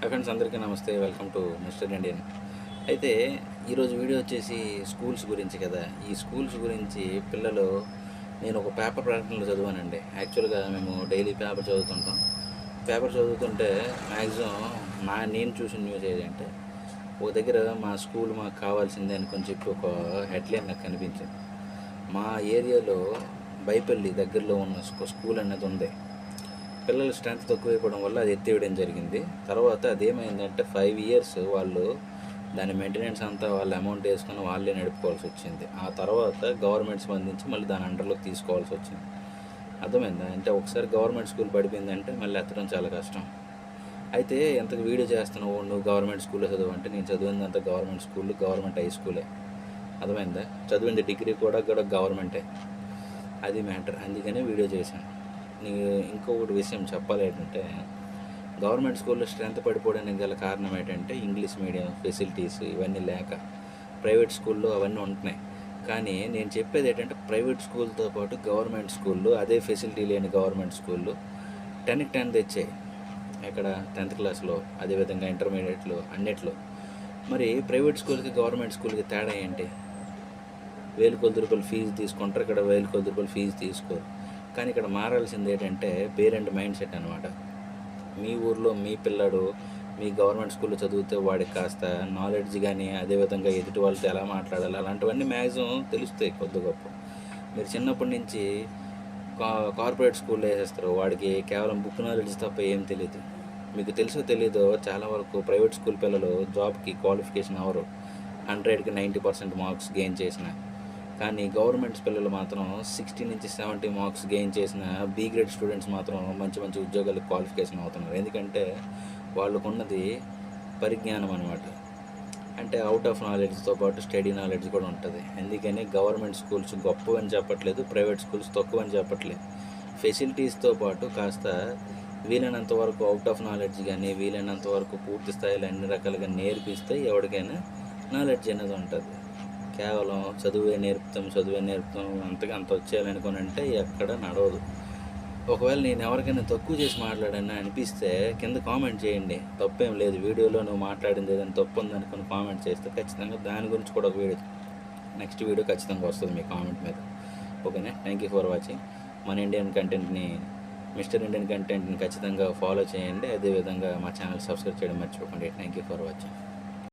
Hi friends, అందరికీ నమస్తే. Welcome to mister Indian. అయితే ఈరోజు వీడియో వచ్చేసి స్కూల్స్ గురించి కదా. ఈ స్కూల్స్ గురించి పిల్లలు, నేను ఒక పేపర్ ప్రకటనలో చదివానండి. యాక్చువల్గా మేము డైలీ పేపర్ చదువుతుంటాం. పేపర్ చదువుతుంటే మ్యాక్సిమం నేను చూసిన న్యూస్ ఏంటంటే, ఒక దగ్గర మా స్కూల్ మాకు కావాల్సిందే అనుకొని చెప్పి ఒక హెడ్లైన్ నాకు కనిపించింది. మా ఏరియాలో బైపల్లి దగ్గరలో ఉన్న స్కూల్ అనేది ఉంది. పిల్లల స్ట్రెంత్ తక్కువైపోవడం వల్ల అది ఎత్తివేయడం జరిగింది. తర్వాత అదేమైందంటే 5 ఇయర్స్ వాళ్ళు దాని మెయింటెనెన్స్ అంతా వాళ్ళ అమౌంట్ వేసుకొని వాళ్ళే నడుపుకోవాల్సి వచ్చింది. ఆ తర్వాత గవర్నమెంట్ స్పందించి మళ్ళీ దాని అండర్లోకి తీసుకోవాల్సి వచ్చింది. అర్థమైందా? అంటే ఒకసారి గవర్నమెంట్ స్కూల్ పడిపోయిందంటే మళ్ళీ ఎత్తడం చాలా కష్టం. అయితే ఎంతకు వీడియో చేస్తున్నావు, నువ్వు గవర్నమెంట్ స్కూల్లో చదువు అంటే, నేను చదివిందంతా గవర్నమెంట్ స్కూల్, గవర్నమెంట్ హై స్కూలే. అర్థమైందా? చదివింది డిగ్రీ కూడా గవర్నమెంటే. అది మ్యాటర్. అందుకనే వీడియో చేశాను. ఇంకొకటి విషయం చెప్పాలి ఏంటంటే, గవర్నమెంట్ స్కూల్లో స్ట్రెంత్ పడిపోవడానికి గల కారణం ఏంటంటే ఇంగ్లీష్ మీడియం ఫెసిలిటీస్ ఇవన్నీ లేక. ప్రైవేట్ స్కూల్లో అవన్నీ ఉంటున్నాయి. కానీ నేను చెప్పేది ఏంటంటే, ప్రైవేట్ స్కూల్తో పాటు గవర్నమెంట్ స్కూళ్ళు, అదే ఫెసిలిటీ లేని గవర్నమెంట్ స్కూళ్ళు 10కి 10 తెచ్చాయి. ఇక్కడ 10th క్లాస్లో, అదేవిధంగా ఇంటర్మీడియట్లో, అన్నిట్లో. మరి ప్రైవేట్ స్కూల్కి గవర్నమెంట్ స్కూల్కి తేడా ఏంటి? 1000 కొద్ది రూపాయలు ఫీజు తీసుకుంటారు, ఇక్కడ 1000 కొద్ది రూపాయలు ఫీజు తీసుకోరు. కానీ ఇక్కడ మారాల్సింది ఏంటంటే పేరెంట్ మైండ్ సెట్ అనమాట. మీ ఊర్లో మీ పిల్లాడు మీ గవర్నమెంట్ స్కూల్లో చదివితే వాడికి కాస్త నాలెడ్జ్ కానీ, అదేవిధంగా ఎదుటి వాళ్ళతో ఎలా మాట్లాడాలి, అలాంటివన్నీ మ్యాక్సిమం తెలుస్తాయి కొద్ది గొప్ప. మీరు చిన్నప్పటి నుంచి కార్పొరేట్ స్కూల్లో వేసేస్తారు, వాడికి కేవలం బుక్ నాలెడ్జ్ తప్ప ఏం తెలియదు. మీకు తెలుసో తెలీదో, చాలా వరకు ప్రైవేట్ స్కూల్ పిల్లలు జాబ్కి క్వాలిఫికేషన్ అవ్వరు. 100కి 90% మార్క్స్ గెయిన్ చేసిన. కానీ గవర్నమెంట్స్ పిల్లలు మాత్రం 60 నుంచి 70 మార్క్స్ గెయిన్ చేసిన బీ గ్రేడ్ స్టూడెంట్స్ మాత్రం మంచి మంచి ఉద్యోగాలకు క్వాలిఫికేషన్ అవుతున్నారు. ఎందుకంటే వాళ్ళకున్నది పరిజ్ఞానం అనమాట. అంటే అవుట్ ఆఫ్ నాలెడ్జ్తో పాటు స్టడీ నాలెడ్జ్ కూడా ఉంటుంది. అందుకని గవర్నమెంట్ స్కూల్స్ గొప్పవని చెప్పట్లేదు, ప్రైవేట్ స్కూల్స్ తక్కువని చెప్పట్లేదు. ఫెసిలిటీస్తో పాటు కాస్త వీలైనంత వరకు అవుట్ ఆఫ్ నాలెడ్జ్ కానీ, వీలైనంత వరకు పూర్తి స్థాయిలో అన్ని రకాలుగా నేర్పిస్తే ఎవరికైనా నాలెడ్జ్ అనేది ఉంటుంది. కేవలం చదువే నేర్పుతాం అంతగా అంత వచ్చేయాలనుకుని అంటే ఎక్కడ నడవదు. ఒకవేళ నేను ఎవరికైనా తక్కువ చేసి మాట్లాడాను అనిపిస్తే కింద కామెంట్ చేయండి, తప్పేం లేదు. వీడియోలో నువ్వు మాట్లాడింది ఏదైనా తప్పు ఉందనుకుని కామెంట్ చేస్తే ఖచ్చితంగా దాని గురించి కూడా ఒక వీడియో, నెక్స్ట్ వీడియో ఖచ్చితంగా వస్తుంది మీ కామెంట్ మీద. ఓకేనా? Thank you for watching. మన ఇండియన్ కంటెంట్ని, మిస్టర్ ఇండియన్ కంటెంట్ని ఖచ్చితంగా ఫాలో చేయండి. అదేవిధంగా మా ఛానల్ సబ్స్క్రైబ్ చేయడం మర్చిపోకండి. Thank you for watching.